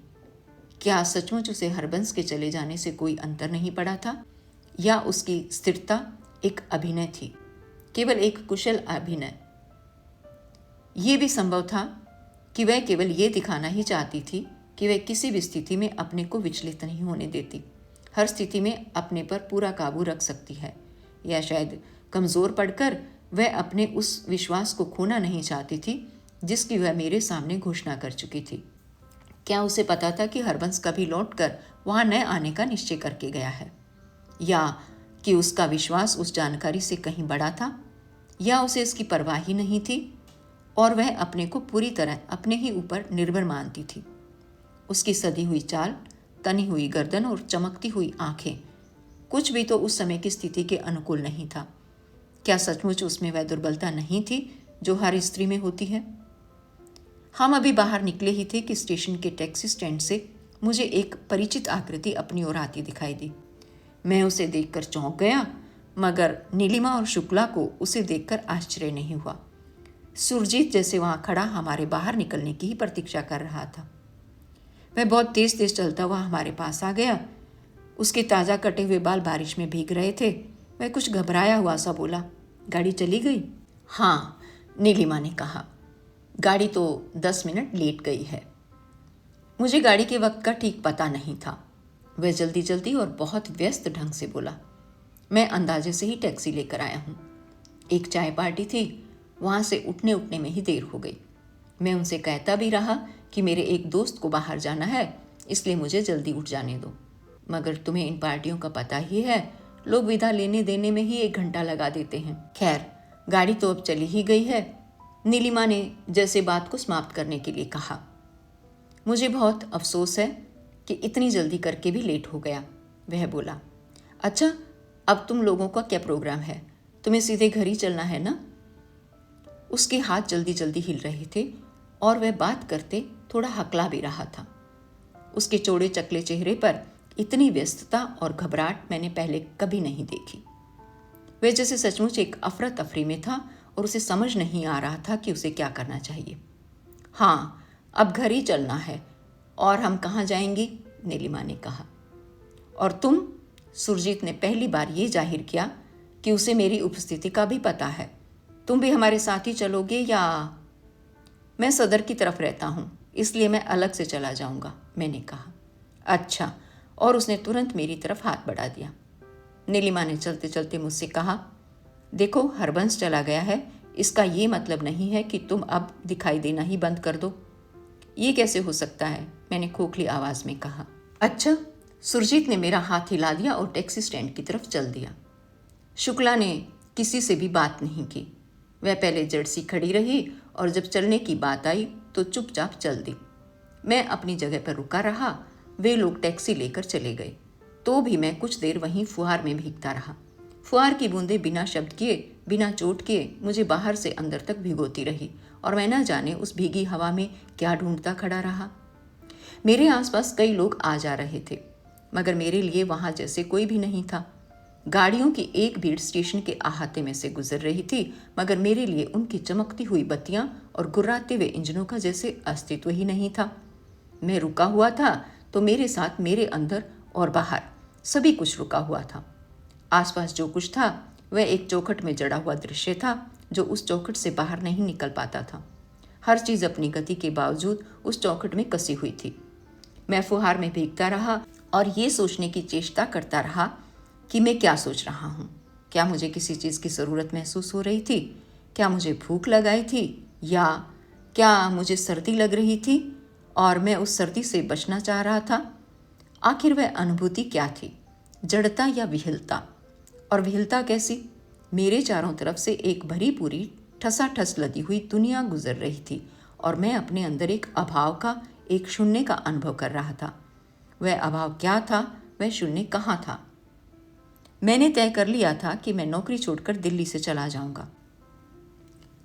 क्या सचमुच उसे हरबंस के चले जाने से कोई अंतर नहीं पड़ा था, या उसकी स्थिरता एक अभिनय थी, केवल एक कुशल अभिनय? ये भी संभव था कि वह केवल ये दिखाना ही चाहती थी कि वह किसी भी स्थिति में अपने को विचलित नहीं होने देती, हर स्थिति में अपने पर पूरा काबू रख सकती है, या शायद कमज़ोर पड़कर वह अपने उस विश्वास को खोना नहीं चाहती थी जिसकी वह मेरे सामने घोषणा कर चुकी थी। क्या उसे पता था कि हरबंस कभी लौटकर वहाँ न आने का निश्चय करके गया है, या कि उसका विश्वास उस जानकारी से कहीं बड़ा था, या उसे इसकी परवाह ही नहीं थी और वह अपने को पूरी तरह अपने ही ऊपर निर्भर मानती थी? उसकी सधी हुई चाल, तनी हुई गर्दन और चमकती हुई आंखें, कुछ भी तो उस समय की स्थिति के अनुकूल नहीं था। क्या सचमुच उसमें वह दुर्बलता नहीं थी जो हर स्त्री में होती है? हम अभी बाहर निकले ही थे कि स्टेशन के टैक्सी स्टैंड से मुझे एक परिचित आकृति अपनी ओर आती दिखाई दी। मैं उसे देखकर चौंक गया, मगर नीलिमा और शुक्ला को उसे देखकर आश्चर्य नहीं हुआ। सुरजीत जैसे वहाँ खड़ा हमारे बाहर निकलने की ही प्रतीक्षा कर रहा था। वह बहुत तेज तेज चलता हुआ हमारे पास आ गया। उसके ताज़ा कटे हुए बाल बारिश में भीग रहे थे। वह कुछ घबराया हुआ सा बोला, गाड़ी चली गई? हाँ, नीलिमा ने कहा, गाड़ी तो 10 मिनट लेट गई है। मुझे गाड़ी के वक्त का ठीक पता नहीं था। वह जल्दी जल्दी और बहुत व्यस्त ढंग से बोला, मैं अंदाजे से ही टैक्सी लेकर आया हूँ। एक चाय पार्टी थी, वहाँ से उठने उठने में ही देर हो गई। मैं उनसे कहता भी रहा कि मेरे एक दोस्त को बाहर जाना है, इसलिए मुझे जल्दी उठ जाने दो। मगर तुम्हें इन पार्टियों का पता ही है, लोग विदा लेने देने में ही 1 घंटा लगा देते हैं। खैर, गाड़ी तो अब चली ही गई है, नीलिमा ने जैसे बात को समाप्त करने के लिए कहा। मुझे बहुत अफसोस है कि इतनी जल्दी करके भी लेट हो गया। वह बोला, अच्छा, अब तुम लोगों का क्या प्रोग्राम है? तुम्हें सीधे घर ही चलना है ना? उसके हाथ जल्दी जल्दी हिल रहे थे और वह बात करते थोड़ा हकला भी रहा था। उसके चौड़े चकले चेहरे पर इतनी व्यस्तता और घबराहट मैंने पहले कभी नहीं देखी। वह जैसे सचमुच एक अफरा तफरी में था और उसे समझ नहीं आ रहा था कि उसे क्या करना चाहिए। हाँ, अब घर ही चलना है। और हम कहाँ जाएंगी? नीलिमा ने कहा। और तुम? सुरजीत ने पहली बार ये जाहिर किया कि उसे मेरी उपस्थिति का भी पता है। तुम भी हमारे साथ ही चलोगे या? मैं सदर की तरफ रहता हूँ, इसलिए मैं अलग से चला जाऊँगा, मैंने कहा। अच्छा, और उसने तुरंत मेरी तरफ हाथ बढ़ा दिया। नीलिमा ने चलते चलते मुझसे कहा, देखो, हरबंस चला गया है, इसका ये मतलब नहीं है कि तुम अब दिखाई देना ही बंद कर दो। ये कैसे हो सकता है? मैंने खोखली आवाज में कहा। अच्छा, सुरजीत ने मेरा हाथ हिला दिया और टैक्सी स्टैंड की तरफ चल दिया। शुक्ला ने किसी से भी बात नहीं की। वह पहले जड़ सी खड़ी रही और जब चलने की बात आई तो चुपचाप चल दी। मैं अपनी जगह पर रुका रहा। वे लोग टैक्सी लेकर चले गए तो भी मैं कुछ देर वहीं फुहार में भीगता रहा। फुहार की बूंदें बिना शब्द किए, बिना चोट किए मुझे बाहर से अंदर तक भिगोती रही और मैं न जाने उस भीगी हवा में क्या ढूंढता खड़ा रहा। मेरे आसपास कई लोग आ जा रहे थे, मगर मेरे लिए वहां जैसे कोई भी नहीं था। गाड़ियों की एक भीड़ स्टेशन के अहाते में से गुजर रही थी, मगर मेरे लिए उनकी चमकती हुई बत्तियां और गुर्राते हुए इंजनों का जैसे अस्तित्व ही नहीं था। मैं रुका हुआ था तो मेरे साथ मेरे अंदर और बाहर सभी कुछ रुका हुआ था। आसपास जो कुछ था वह एक चौखट में जड़ा हुआ दृश्य था जो उस चौखट से बाहर नहीं निकल पाता था। हर चीज़ अपनी गति के बावजूद उस चौखट में कसी हुई थी। मैं फुहार में भीगता रहा और ये सोचने की चेष्टा करता रहा कि मैं क्या सोच रहा हूँ। क्या मुझे किसी चीज़ की ज़रूरत महसूस हो रही थी? क्या मुझे भूख लगाई थी? या क्या मुझे सर्दी लग रही थी और मैं उस सर्दी से बचना चाह रहा था? आखिर वह अनुभूति क्या थी, जड़ता या विहलता? और विहलता कैसी? मेरे चारों तरफ से एक भरी पूरी ठसाठस लदी हुई दुनिया गुजर रही थी और मैं अपने अंदर एक अभाव का, एक शून्य का अनुभव कर रहा था। वह अभाव क्या था? वह शून्य कहाँ था? मैंने तय कर लिया था कि मैं नौकरी छोड़कर दिल्ली से चला जाऊंगा।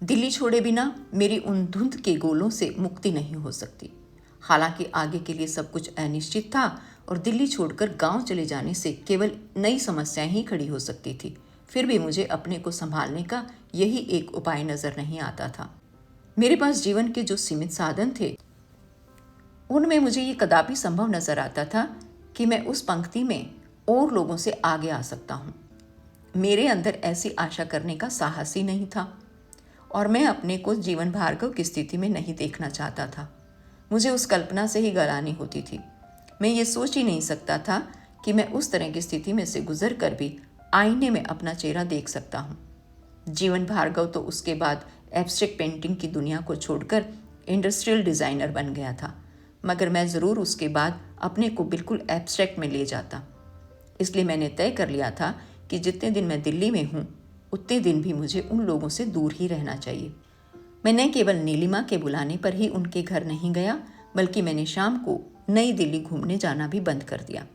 दिल्ली छोड़े बिना मेरी उन धुंध के गोलों से मुक्ति नहीं हो सकती। हालांकि आगे के लिए सब कुछ अनिश्चित था और दिल्ली छोड़कर गांव चले जाने से केवल नई समस्याएं ही खड़ी हो सकती थी, फिर भी मुझे अपने को संभालने का यही एक उपाय नजर नहीं आता था। मेरे पास जीवन के जो सीमित साधन थे उनमें मुझे ये कदापि संभव नजर आता था कि मैं उस पंक्ति में और लोगों से आगे आ सकता हूँ। मेरे अंदर ऐसी आशा करने का साहस ही नहीं था और मैं अपने को जीवन भार्गव की स्थिति में नहीं देखना चाहता था। मुझे उस कल्पना से ही गलानी होती थी। मैं ये सोच ही नहीं सकता था कि मैं उस तरह की स्थिति में से गुजर कर भी आईने में अपना चेहरा देख सकता हूँ। जीवन भार्गव तो उसके बाद एब्स्ट्रैक्ट पेंटिंग की दुनिया को छोड़कर इंडस्ट्रियल डिज़ाइनर बन गया था, मगर मैं ज़रूर उसके बाद अपने को बिल्कुल एब्स्ट्रैक्ट में ले जाता। इसलिए मैंने तय कर लिया था कि जितने दिन मैं दिल्ली में हूँ उतने दिन भी मुझे उन लोगों से दूर ही रहना चाहिए। मैं न केवल नीलिमा के बुलाने पर ही उनके घर नहीं गया, बल्कि मैंने शाम को नई दिल्ली घूमने जाना भी बंद कर दिया।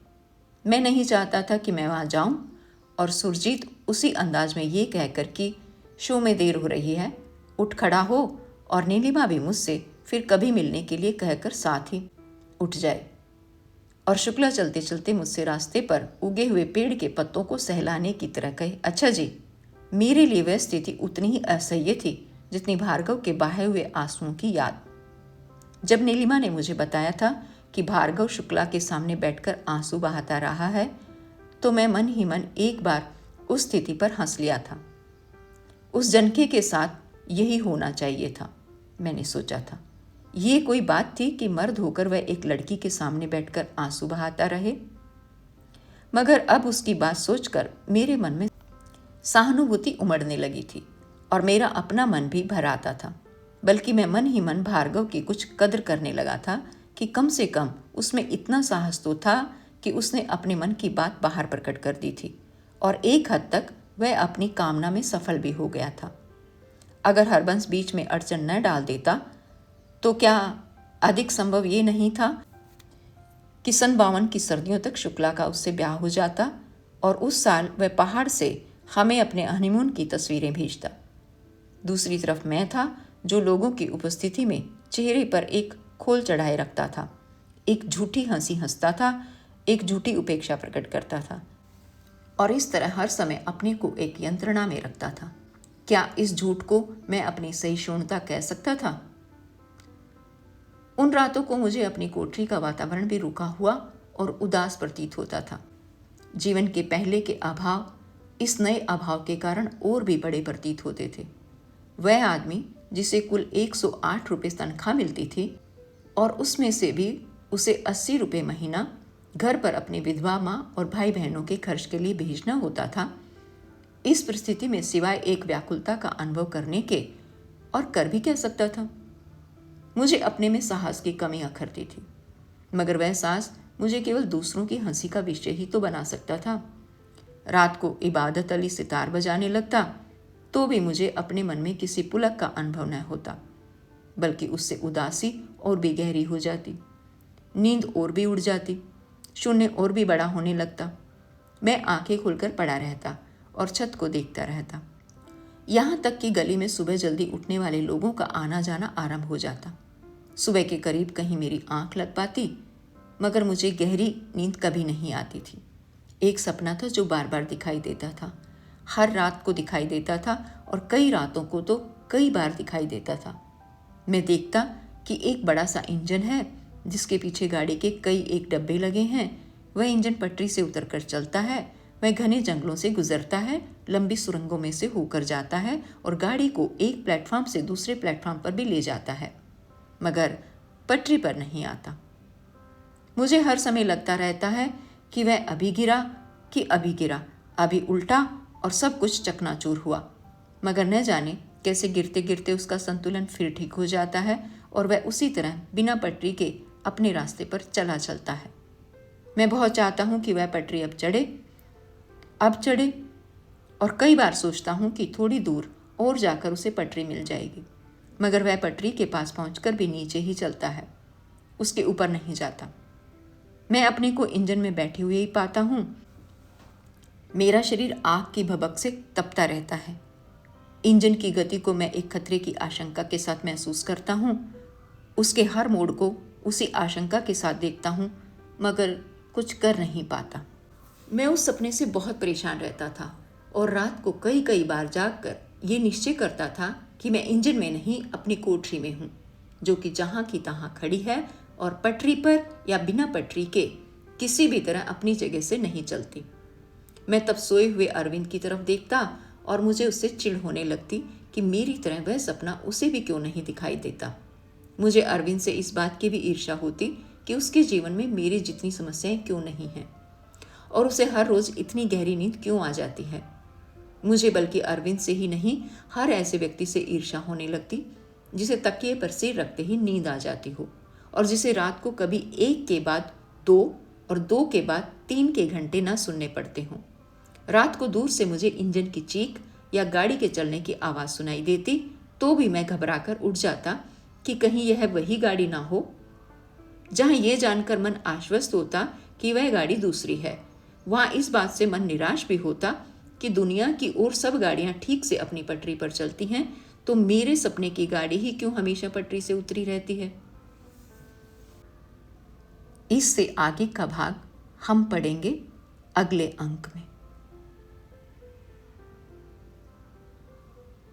मैं नहीं चाहता था कि मैं वहाँ जाऊँ और सुरजीत उसी अंदाज में ये कहकर कि शो में देर हो रही है, उठ खड़ा हो और नीलिमा भी मुझसे फिर कभी मिलने के लिए कहकर साथ ही उठ जाए और शुक्ला चलते चलते मुझसे रास्ते पर उगे हुए पेड़ के पत्तों को सहलाने की तरह कहे, अच्छा जी। मेरे लिए वह स्थिति उतनी ही असह्य थी जितनी भार्गव के बहे हुए आंसुओं की याद। जब नीलिमा ने मुझे बताया था कि भार्गव शुक्ला के सामने बैठकर आंसू बहाता रहा है, तो मैं मन ही मन एक बार उस स्थिति पर हंस लिया था। उस जनके के साथ यही होना चाहिए था, मैंने सोचा था। ये कोई बात थी कि मर्द होकर वह एक लड़की के सामने बैठकर आंसू बहाता रहे। मगर अब उसकी बात सोचकर मेरे मन में सहानुभूति उमड़ने लगी थी और मेरा अपना मन भी भर आता था। बल्कि मैं मन ही मन भार्गव की कुछ कद्र करने लगा था कि कम से कम उसमें इतना साहस तो था कि उसने अपने मन की बात बाहर प्रकट कर दी थी और एक हद तक वह अपनी कामना में सफल भी हो गया था। अगर हरबंस बीच में अड़चन न डाल देता तो क्या अधिक संभव ये नहीं था कि सन 52 की सर्दियों तक शुक्ला का उससे ब्याह हो जाता और उस साल वह पहाड़ से हमें अपने हनीमून की तस्वीरें भेजता। दूसरी तरफ मैं था जो लोगों की उपस्थिति में चेहरे पर एक खोल चढ़ाए रखता था, एक झूठी हंसी हंसता था, एक झूठी उपेक्षा प्रकट करता था और इस तरह हर समय अपने को एक यंत्रणा में रखता था। क्या इस झूठ को मैं अपनी सहिष्णुता कह सकता था? उन रातों को मुझे अपनी कोठरी का वातावरण भी रुका हुआ और उदास प्रतीत होता था। जीवन के पहले के अभाव इस नए अभाव के कारण और भी बड़े प्रतीत होते थे। वह आदमी जिसे कुल 108 रुपये तनख्वाह मिलती थी और उसमें से भी उसे 80 रुपये महीना घर पर अपनी विधवा माँ और भाई बहनों के खर्च के लिए भेजना होता था, इस परिस्थिति में सिवाय एक व्याकुलता का अनुभव करने के और कर भी कह सकता था। मुझे अपने में साहस की कमी अखरती थी, मगर वह साहस मुझे केवल दूसरों की हंसी का विषय ही तो बना सकता था। रात को इबादत अली सितार बजाने लगता तो भी मुझे अपने मन में किसी पुलक का अनुभव न होता, बल्कि उससे उदासी और भी गहरी हो जाती, नींद और भी उड़ जाती, शून्य और भी बड़ा होने लगता। मैं आंखें खुलकर पड़ा रहता और छत को देखता रहता। यहाँ तक कि गली में सुबह जल्दी उठने वाले लोगों का आना जाना आरंभ हो जाता। सुबह के करीब कहीं मेरी आंख लग पाती, मगर मुझे गहरी नींद कभी नहीं आती थी। एक सपना था जो बार बार दिखाई देता था, हर रात को दिखाई देता था और कई रातों को तो कई बार दिखाई देता था। मैं देखता कि एक बड़ा सा इंजन है जिसके पीछे गाड़ी के कई एक डब्बे लगे हैं। वह इंजन पटरी से उतरकर चलता है, वह घने जंगलों से गुजरता है, लंबी सुरंगों में से होकर जाता है और गाड़ी को एक प्लेटफॉर्म से दूसरे प्लेटफॉर्म पर भी ले जाता है, मगर पटरी पर नहीं आता। मुझे हर समय लगता रहता है कि वह अभी गिरा कि अभी गिरा, अभी उल्टा और सब कुछ चकनाचूर हुआ, मगर न जाने कैसे गिरते गिरते उसका संतुलन फिर ठीक हो जाता है और वह उसी तरह बिना पटरी के अपने रास्ते पर चला चलता है। मैं बहुत चाहता हूँ कि वह पटरी अब चढ़े और कई बार सोचता हूँ कि थोड़ी दूर और जाकर उसे पटरी मिल जाएगी, मगर वह पटरी के पास पहुंचकर भी नीचे ही चलता है, उसके ऊपर नहीं जाता। मैं अपने को इंजन में बैठे हुए ही पाता हूँ। मेरा शरीर आग की भभक से तपता रहता है। इंजन की गति को मैं एक खतरे की आशंका के साथ महसूस करता हूँ। उसके हर मोड़ को उसी आशंका के साथ देखता हूँ, मगर कुछ कर नहीं पाता। मैं उस सपने से बहुत परेशान रहता था और रात को कई कई बार जागकर ये निश्चय करता था कि मैं इंजन में नहीं, अपनी कोठरी में हूँ, जो कि जहाँ की तहाँ खड़ी है और पटरी पर या बिना पटरी के किसी भी तरह अपनी जगह से नहीं चलती। मैं तब सोए हुए अरविंद की तरफ देखता और मुझे उससे चिढ़ होने लगती कि मेरी तरह वह सपना उसे भी क्यों नहीं दिखाई देता। मुझे अरविंद से इस बात की भी ईर्ष्या होती कि उसके जीवन में मेरी जितनी समस्याएं क्यों नहीं हैं और उसे हर रोज इतनी गहरी नींद क्यों आ जाती है। मुझे बल्कि अरविंद से ही नहीं, हर ऐसे व्यक्ति से ईर्ष्या होने लगती जिसे तकिए पर सिर रखते ही नींद आ जाती हो और जिसे रात को कभी 1 के बाद 2 और 2 के बाद 3 के घंटे न सुनने पड़ते हों। रात को दूर से मुझे इंजन की चीख या गाड़ी के चलने की आवाज़ सुनाई देती तो भी मैं घबराकर उठ जाता कि कहीं यह वही गाड़ी ना हो। जहां यह जानकर मन आश्वस्त होता कि वह गाड़ी दूसरी है, वहां इस बात से मन निराश भी होता कि दुनिया की और सब गाड़ियां ठीक से अपनी पटरी पर चलती हैं, तो मेरे सपने की गाड़ी ही क्यों हमेशा पटरी से उतरी रहती है। इससे आगे का भाग हम पढ़ेंगे अगले अंक में।